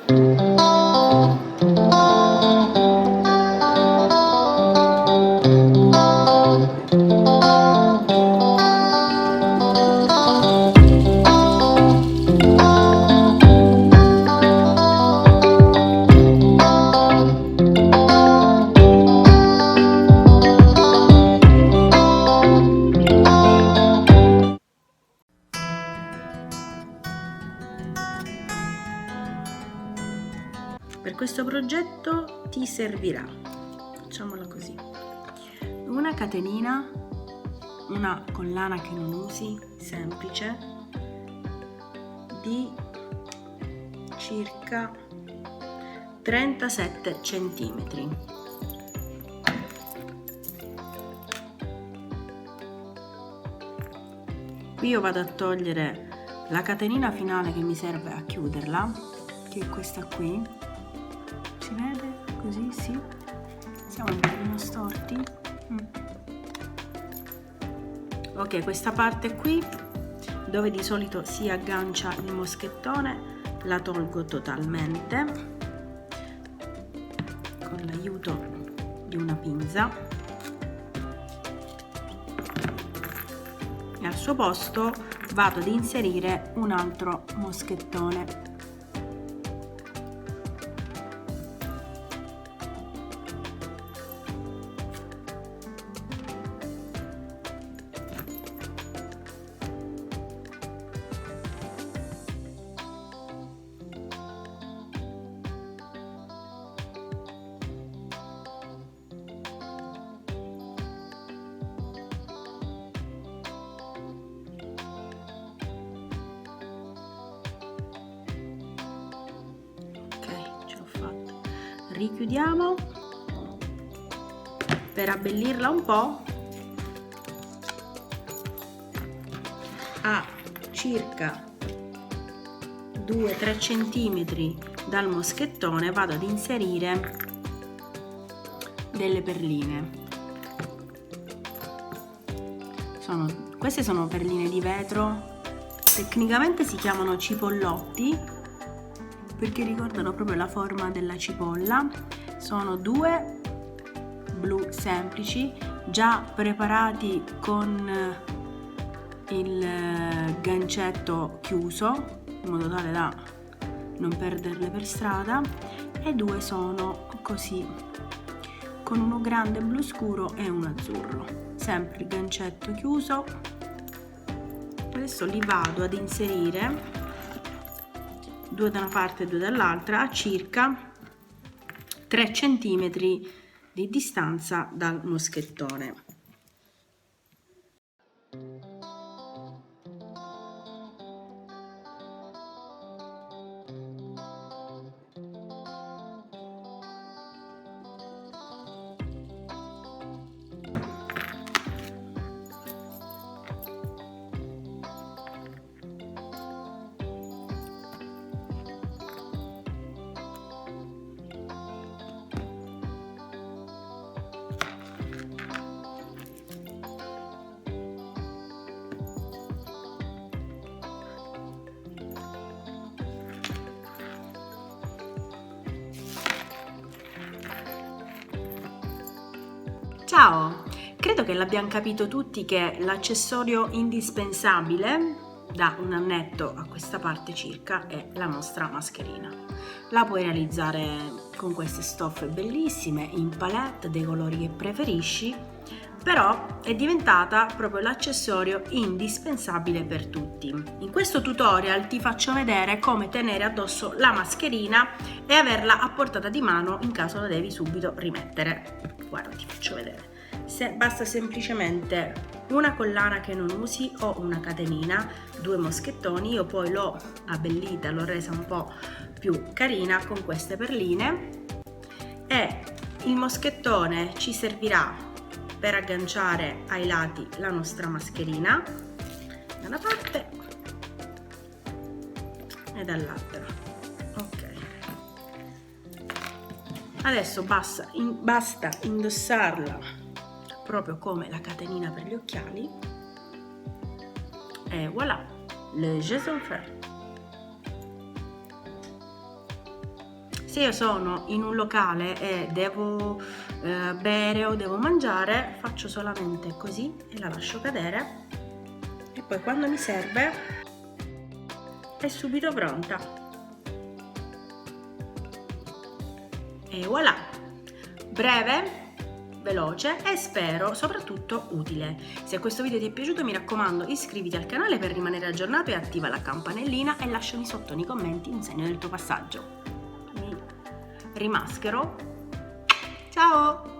Per questo progetto ti servirà, facciamola così, una catenina, una collana che non usi, semplice, di circa 37 centimetri. Qui io vado a togliere la catenina finale che mi serve a chiuderla, che è questa qui. Si vede? Così, sì. Siamo un pochino storti. Ok, questa parte qui, dove di solito si aggancia il moschettone, la tolgo totalmente con l'aiuto di una pinza e al suo posto vado ad inserire un altro moschettone. Richiudiamo per abbellirla un po'. A circa 2-3 centimetri dal moschettone vado ad inserire delle perline. Queste sono perline di vetro, tecnicamente si chiamano cipollotti perché ricordano proprio la forma della cipolla. Sono 2 blu semplici già preparati con il gancetto chiuso in modo tale da non perderle per strada, e 2 sono così con uno grande blu scuro e un azzurro, sempre il gancetto chiuso. Adesso li vado ad inserire 2 da una parte e 2 dall'altra a circa 3 centimetri di distanza dal moschettone. Ciao! Credo che l'abbiamo capito tutti che l'accessorio indispensabile da un annetto a questa parte circa è la nostra mascherina. La puoi realizzare con queste stoffe bellissime, in palette, dei colori che preferisci, però è diventata proprio l'accessorio indispensabile per tutti. In questo tutorial ti faccio vedere come tenere addosso la mascherina e averla a portata di mano in caso la devi subito rimettere. Guarda, ti faccio vedere. Basta semplicemente una collana che non usi o una catenina, 2 moschettoni. Io poi l'ho abbellita, l'ho resa un po' più carina con queste perline, e il moschettone ci servirà per agganciare ai lati la nostra mascherina da una parte e dall'altra. Ok, adesso basta indossarla proprio come la catenina per gli occhiali e voilà, le jeux sont faits. Se io sono in un locale e devo bere o devo mangiare, faccio solamente così e la lascio cadere e poi quando mi serve è subito pronta. E voilà! Breve, veloce e spero soprattutto utile. Se questo video ti è piaciuto, mi raccomando, iscriviti al canale per rimanere aggiornato e attiva la campanellina e lasciami sotto nei commenti un segno del tuo passaggio. Mi rimaschero. Ciao!